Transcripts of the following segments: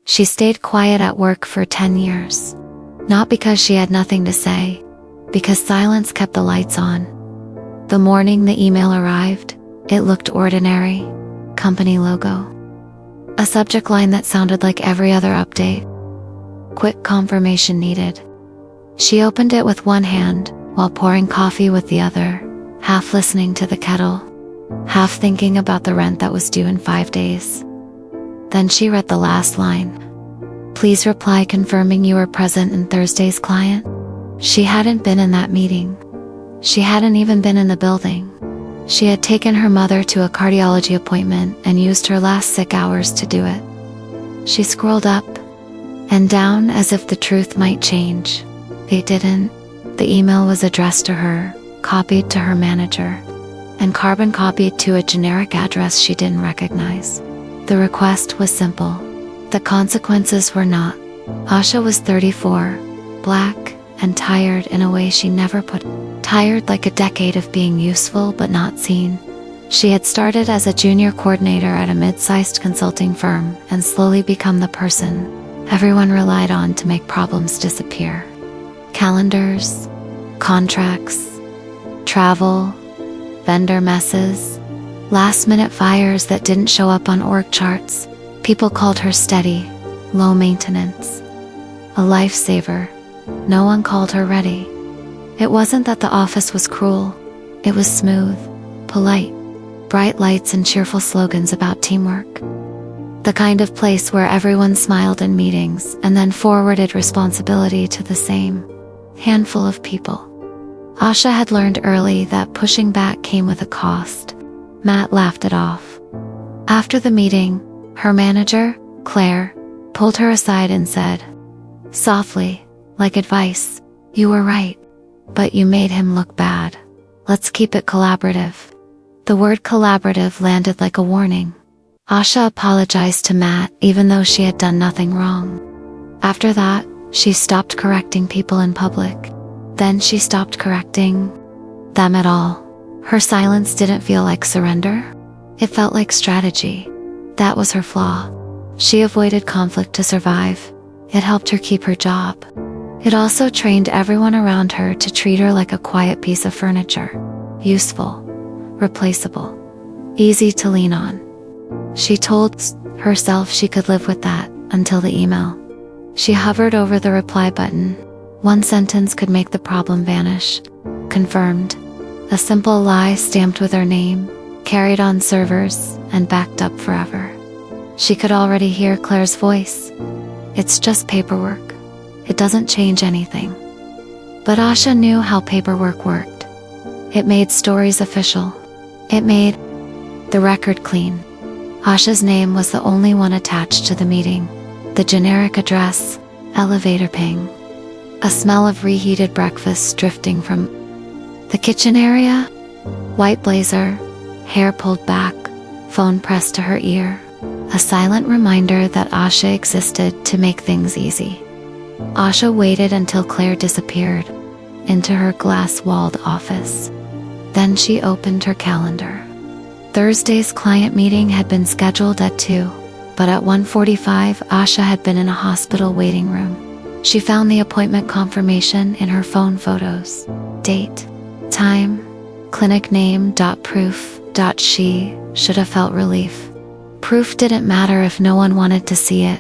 She stayed quiet at work for 10 years. Not because she had nothing to say, because silence kept the lights on. The morning the email arrived, it looked ordinary. Company logo. A subject line that sounded like every other update. Quick confirmation needed. She opened it with one hand, while pouring coffee with the other, half listening to the kettle, half thinking about the rent that was due in 5 days. Then she read the last line. Please reply confirming you were present in Thursday's client. She hadn't been in that meeting. She hadn't even been in the building. She had taken her mother to a cardiology appointment and used her last sick hours to do it. She scrolled up and down as if the truth might change. It didn't. The email was addressed to her, copied to her manager, and carbon copied to a generic address she didn't recognize. The request was simple. The consequences were not. Asha was 34, black, and tired in a way she never put. Tired like a decade of being useful but not seen. She had started as a junior coordinator at a mid-sized consulting firm and slowly become the person everyone relied on to make problems disappear. Calendars, contracts, travel, vendor messes, last-minute fires that didn't show up on org charts. People called her steady, low maintenance, a lifesaver. No one called her ready. It wasn't that the office was cruel. It was smooth, polite, bright lights and cheerful slogans about teamwork. The kind of place where everyone smiled in meetings and then forwarded responsibility to the same handful of people. Asha had learned early that pushing back came with a cost. Matt laughed it off. After the meeting, her manager, Claire, pulled her aside and said, softly, like advice, you were right, but you made him look bad. Let's keep it collaborative. The word collaborative landed like a warning. Asha apologized to Matt even though she had done nothing wrong. After that, she stopped correcting people in public. Then she stopped correcting them at all. Her silence didn't feel like surrender. It felt like strategy. That was her flaw. She avoided conflict to survive. It helped her keep her job. It also trained everyone around her to treat her like a quiet piece of furniture. Useful, replaceable, easy to lean on. She told herself she could live with that until the email. She hovered over the reply button. One sentence could make the problem vanish. Confirmed. A simple lie stamped with her name, carried on servers, and backed up forever. She could already hear Claire's voice. It's just paperwork. It doesn't change anything. But Asha knew how paperwork worked. It made stories official. It made the record clean. Asha's name was the only one attached to the meeting. The generic address, elevator ping. A smell of reheated breakfast drifting from the kitchen area. White blazer, hair pulled back, phone pressed to her ear. A silent reminder that Asha existed to make things easy. Asha waited until Claire disappeared into her glass-walled office. Then she opened her calendar. Thursday's client meeting had been scheduled at 2, but at 1:45 Asha had been in a hospital waiting room. She found the appointment confirmation in her phone photos. Date, time, clinic name. Proof. She should have felt relief. Proof didn't matter if no one wanted to see it.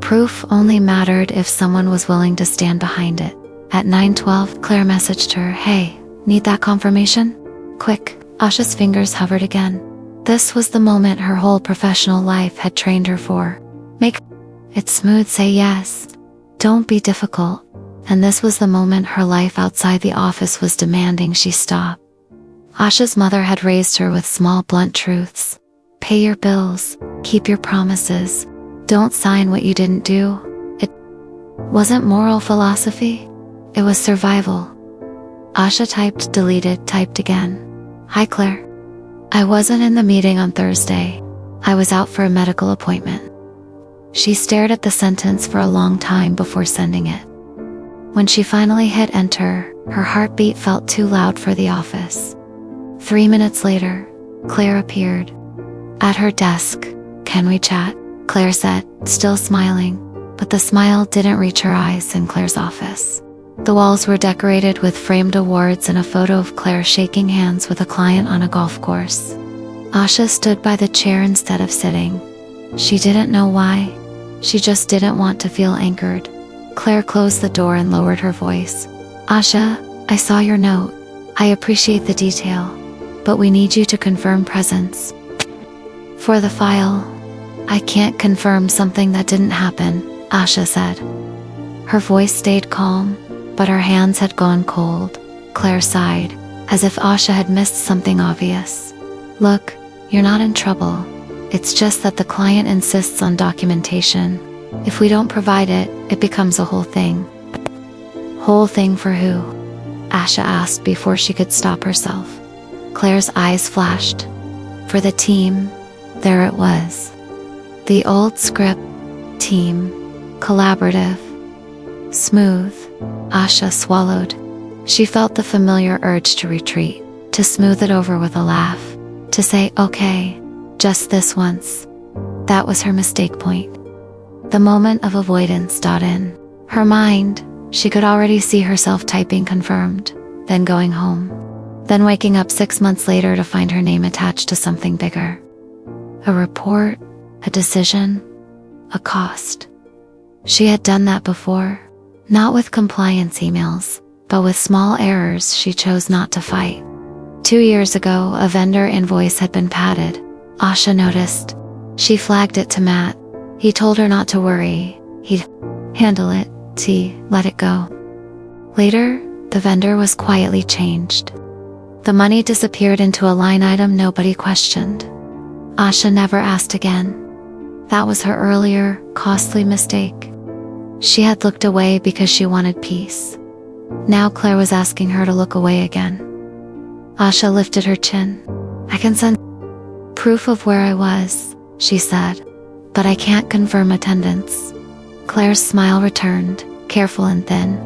Proof only mattered if someone was willing to stand behind it. At 9:12, Claire messaged her, "Hey, need that confirmation? Quick." Asha's fingers hovered again. This was the moment her whole professional life had trained her for. Make it smooth, say yes. Don't be difficult. And this was the moment her life outside the office was demanding she stop. Asha's mother had raised her with small, blunt truths. Pay your bills, keep your promises, don't sign what you didn't do. It wasn't moral philosophy, it was survival. Asha typed, deleted, typed again. Hi Claire. I wasn't in the meeting on Thursday. I was out for a medical appointment. She stared at the sentence for a long time before sending it. When she finally hit enter, her heartbeat felt too loud for the office. 3 minutes later, Claire appeared. At her desk. Can we chat? Claire said, still smiling, but the smile didn't reach her eyes in Claire's office. The walls were decorated with framed awards and a photo of Claire shaking hands with a client on a golf course. Asha stood by the chair instead of sitting. She didn't know why. She just didn't want to feel anchored. Claire closed the door and lowered her voice. Asha, I saw your note. I appreciate the detail, but we need you to confirm presence. For the file. I can't confirm something that didn't happen, Asha said. Her voice stayed calm, but her hands had gone cold. Claire sighed, as if Asha had missed something obvious. Look, you're not in trouble. It's just that the client insists on documentation. If we don't provide it, it becomes a whole thing. Whole thing for who? Asha asked before she could stop herself. Claire's eyes flashed. For the team, there it was. The old script, team, collaborative, smooth. Asha swallowed. She felt the familiar urge to retreat, to smooth it over with a laugh, to say, okay, just this once. That was her mistake point. The moment of avoidance dot in. Her mind, she could already see herself typing confirmed, then going home, then waking up 6 months later to find her name attached to something bigger. A report, a decision, a cost. She had done that before, not with compliance emails, but with small errors she chose not to fight. 2 years ago, a vendor invoice had been padded. Asha noticed. She flagged it to Matt. He told her not to worry. He'd handle it. Let it go. Later, the vendor was quietly changed. The money disappeared into a line item nobody questioned. Asha never asked again. That was her earlier, costly mistake. She had looked away because she wanted peace. Now Claire was asking her to look away again. Asha lifted her chin. I can send proof of where I was, she said, but I can't confirm attendance. Claire's smile returned, careful and thin.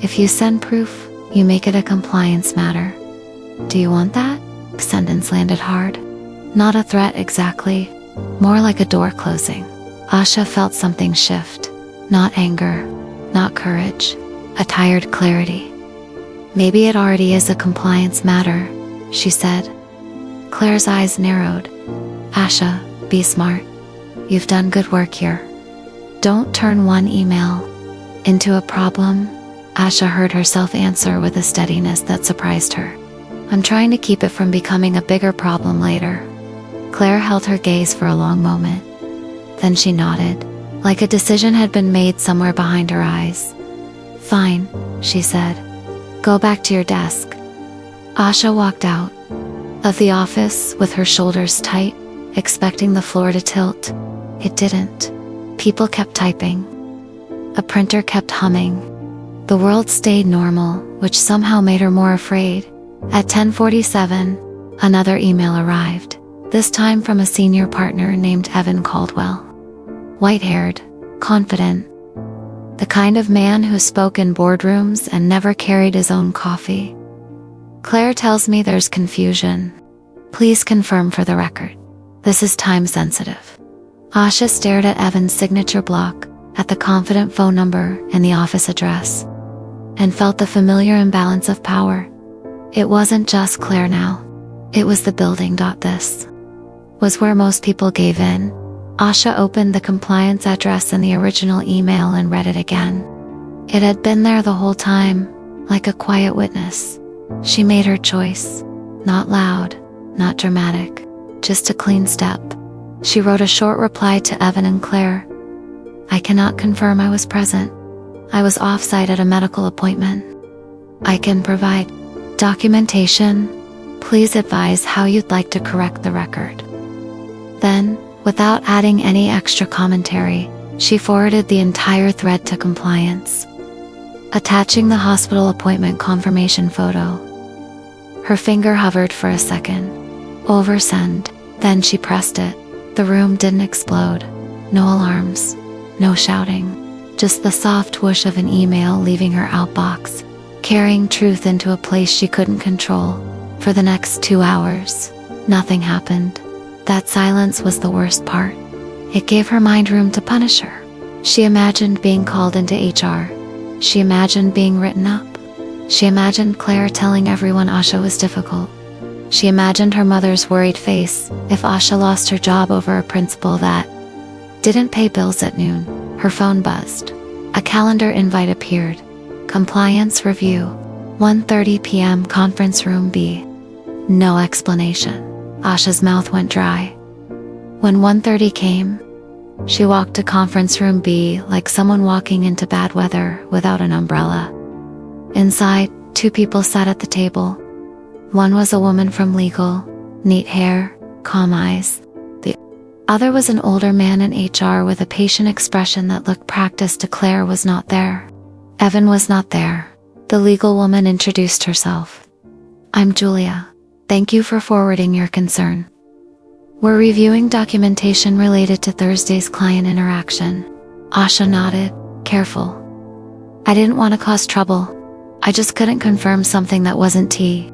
If you send proof, you make it a compliance matter. Do you want that? The sentence landed hard. Not a threat exactly, more like a door closing. Asha felt something shift. Not anger, not courage, a tired clarity. Maybe it already is a compliance matter, she said. Claire's eyes narrowed. Asha, be smart. You've done good work here. Don't turn one email into a problem. Asha heard herself answer with a steadiness that surprised her. I'm trying to keep it from becoming a bigger problem later. Claire held her gaze for a long moment. Then she nodded, like a decision had been made somewhere behind her eyes. Fine, she said. Go back to your desk. Asha walked out of the office with her shoulders tight, expecting the floor to tilt. It didn't. People kept typing. A printer kept humming. The world stayed normal, which somehow made her more afraid. At 10:47, another email arrived, this time from a senior partner named Evan Caldwell. White-haired, confident. The kind of man who spoke in boardrooms and never carried his own coffee. Claire tells me there's confusion. Please confirm for the record. This is time sensitive. Asha stared at Evan's signature block, at the confident phone number and the office address, and felt the familiar imbalance of power. It wasn't just Claire now. It was the building. This was where most people gave in. Asha opened the compliance address in the original email and read it again. It had been there the whole time, like a quiet witness. She made her choice. Not loud, not dramatic, just a clean step. She wrote a short reply to Evan and Claire. I cannot confirm I was present. I was off-site at a medical appointment. I can provide documentation. Please advise how you'd like to correct the record. Then, without adding any extra commentary, she forwarded the entire thread to compliance, attaching the hospital appointment confirmation photo. Her finger hovered for a second. Over send. Then she pressed it. The room didn't explode. No alarms. No shouting. Just the soft whoosh of an email leaving her outbox, carrying truth into a place she couldn't control. For the next 2 hours, nothing happened. That silence was the worst part. It gave her mind room to punish her. She imagined being called into HR. She imagined being written up. She imagined Claire telling everyone Asha was difficult. She imagined her mother's worried face if Asha lost her job over a principal that didn't pay bills at noon. Her phone buzzed. A calendar invite appeared. Compliance review. 1:30 p.m. Conference room B. No explanation. Asha's mouth went dry. When 1:30 came, she walked to conference room B like someone walking into bad weather without an umbrella. Inside, 2 people sat at the table. One was a woman from legal, neat hair, calm eyes. The other was an older man in HR with a patient expression that looked practiced. Claire was not there. Evan was not there. The legal woman introduced herself. I'm Julia. Thank you for forwarding your concern. We're reviewing documentation related to Thursday's client interaction. Asha nodded, careful. I didn't want to cause trouble. I just couldn't confirm something that wasn't tea.